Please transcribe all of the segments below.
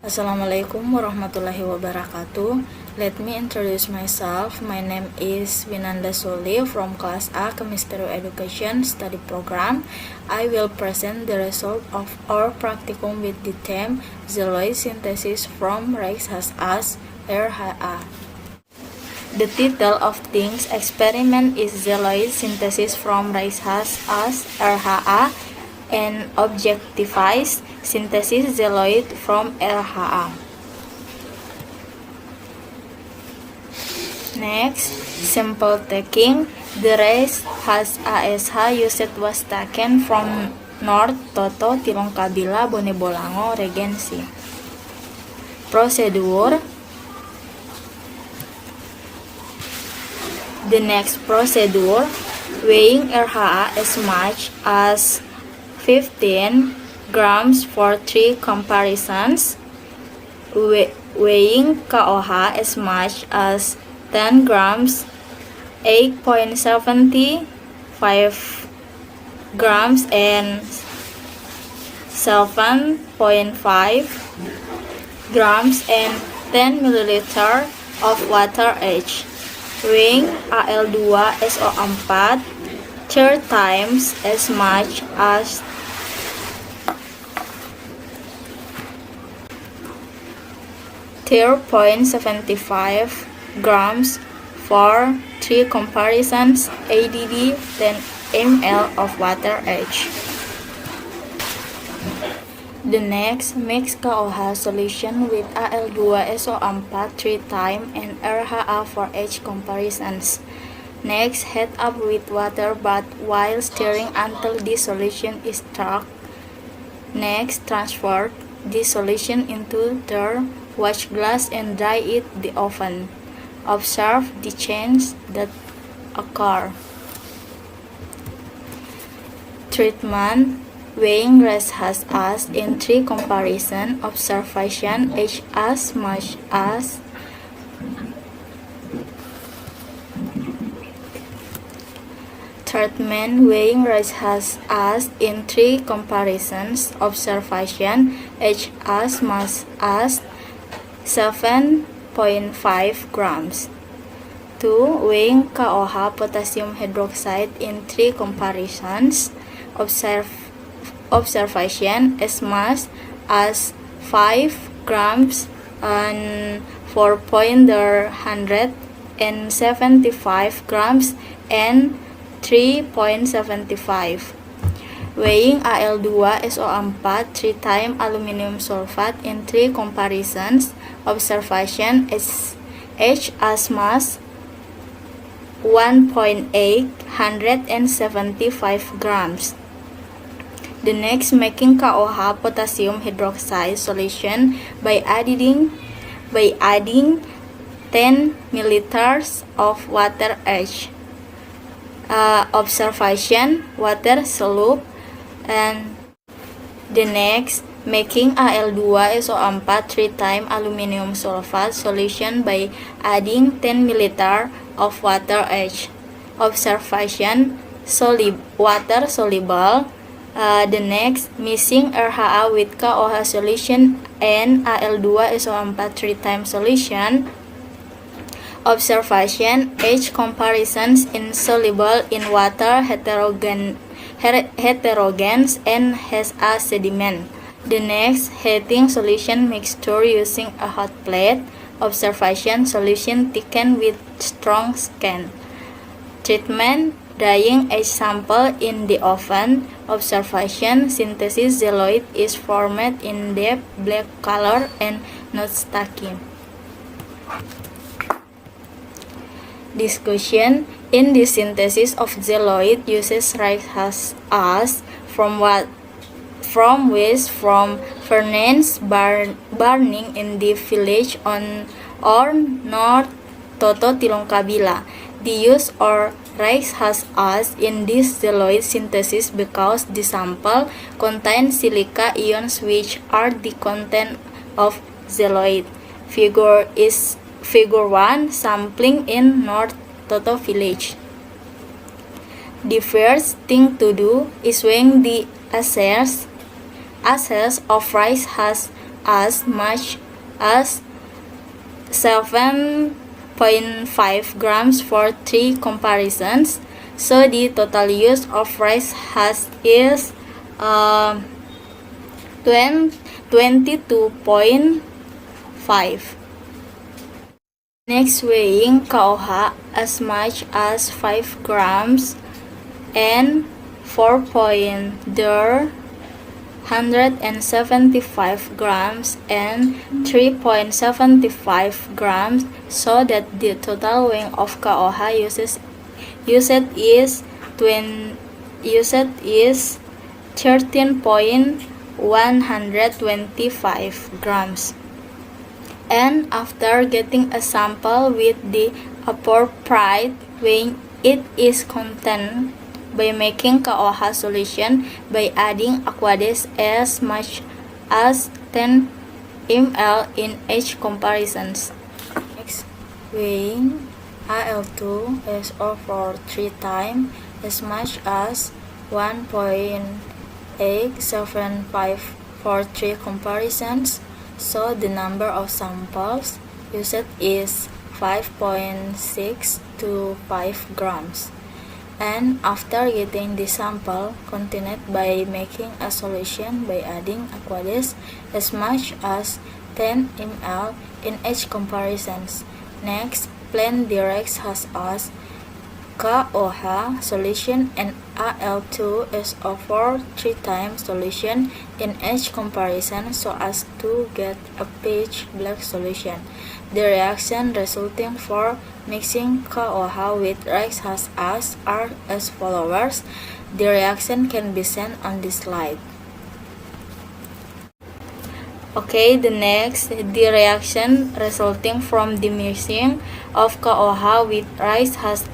Assalamualaikum warahmatullahi wabarakatuh. Let me introduce myself. My name is Winanda Soli from Class A Chemistry Education Study Program. I will present the result of our practicum with the theme Xyloid synthesis from rice husk as RHA. The title of this experiment is Xyloid synthesis from rice husk as RHA and objectifies synthesis xyloid from RHA. Next, sample taking. The rice husk ASH used was taken from North Toto Tilongkabila Bone Bolango Regency. Procedure. The next procedure, weighing RHA as much as 15 grams for 3 comparisons, weighing KOH as much as 10 grams, 8.75 grams, and 7.5 grams, and 10 milliliter of water each. Weighing Al2SO4 3 times as much as 0.75 grams for 3 comparisons, ADD 10 ml of water each. The next, mix KOH solution with Al2SO4 3 times and RHA for each comparisons. Next, heat up with water but while stirring until the solution is dark. Next, transfer the solution into the watch glass and dry it in the oven. Observe the changes that occur. Treatment. Weighing rice husk as in 3 comparison. Observation H as much as treatment. Weighing rice husk as in 3 comparisons. Observation H as much as 7.5 grams. 2. Weighing KOH potassium hydroxide in 3 comparisons. Observation as much as 5 grams and 4.175 grams and 3.75. Weighing Al2SO4 3 times aluminium sulfate in 3 comparisons. Observation is H as much 1.875 grams. The next, making KOH potassium hydroxide solution by adding 10 milliliters of water each. Observation water soluble. And the next, making Al2SO4 3 times aluminium sulfate solution by adding 10 milliliters of water each. Observation water soluble. The next, mixing RHA with KOH solution and Al2SO4 3 times solution. Observation H comparisons insoluble in water heterogeneous and has a sediment. The next, heating solution mixture using a hot plate. Observation solution thickened with strong scan. Treatment, drying each sample in the oven. Observation, synthesis xyloid is formed in deep black color and not sticky. Discussion. In the synthesis of xyloid uses rice husk as from waste from furnace burning in the village on or North Toto Tilongkabila. The use of rice husk as in this xyloid synthesis because the sample contains silica ions which are the content of xyloid. Figure 1, sampling in North Toto village. The first thing to do is weighing the ashes of rice husk as much as 7.5 grams for 3 comparisons. So the total use of rice husk is 22.5. Next, weighing KOH as much as 5 grams and 4.175 grams and 3.75 grams, so that the total weight of KOH used is 13.125 grams. And after getting a sample with the appropriate weight, it is contained by making KOH solution by adding aqueous as much as 10 ml in each comparisons. Next, weighing Al2SO4 3 times as much as 1.875 for 3 comparisons. So the number of samples used is 5.6 to 5 grams. And after getting the sample, continue by making a solution by adding aqueous as much as 10 ml in each comparisons. Next, blend the rice husk as KOH solution and Al2SO4 3 times solution in each comparison so as to get a pitch black solution. The reaction resulting for mixing KOH with rice husk are as follows. The reaction can be seen on this slide. Okay, the next, the reaction resulting from the mixing of KOH with rice husk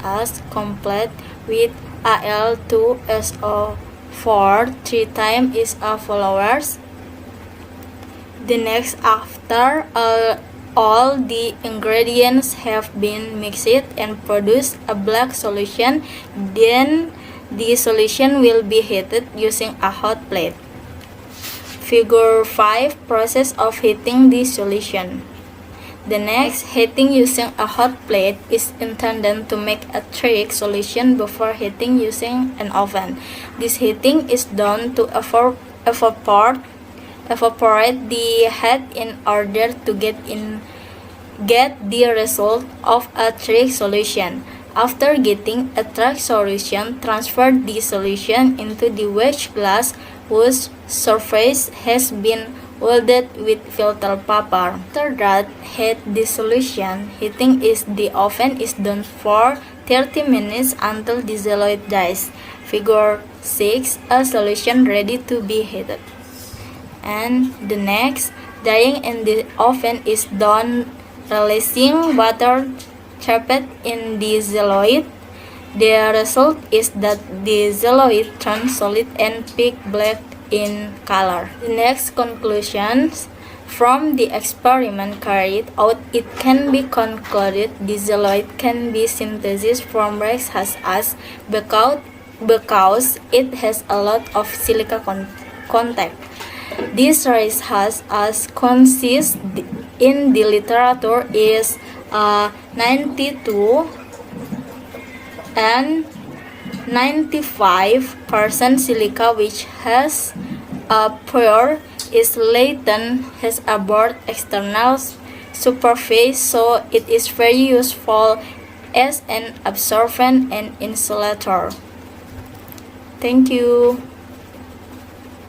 complete with Al2SO4 3 times is as follows. The next, after all the ingredients have been mixed and produce a black solution, then the solution will be heated using a hot plate. Figure 5, process of heating the solution. The next, heating using a hot plate is intended to make a thick solution before heating using an oven. This heating is done to evaporate the heat in order to get the result of a thick solution. After getting a thick solution, transfer the solution into the wedge glass whose surface has been welded with filter paper. After that, heat the solution. Heating the oven is done for 30 minutes until the xyloid dies. Figure 6, a solution ready to be heated. And the next, drying in the oven is done releasing water trapped in the xyloid. The result is that the xyloid turns solid and pitch black in color. The next conclusions from the experiment carried out, it can be concluded the xyloid can be synthesized from rice husk because it has a lot of silica contact. This rice husk consists in the literature is 92 and 95% silica, which has a pore is latent, has a broad external superface, so it is very useful as an absorbent and insulator. Thank you.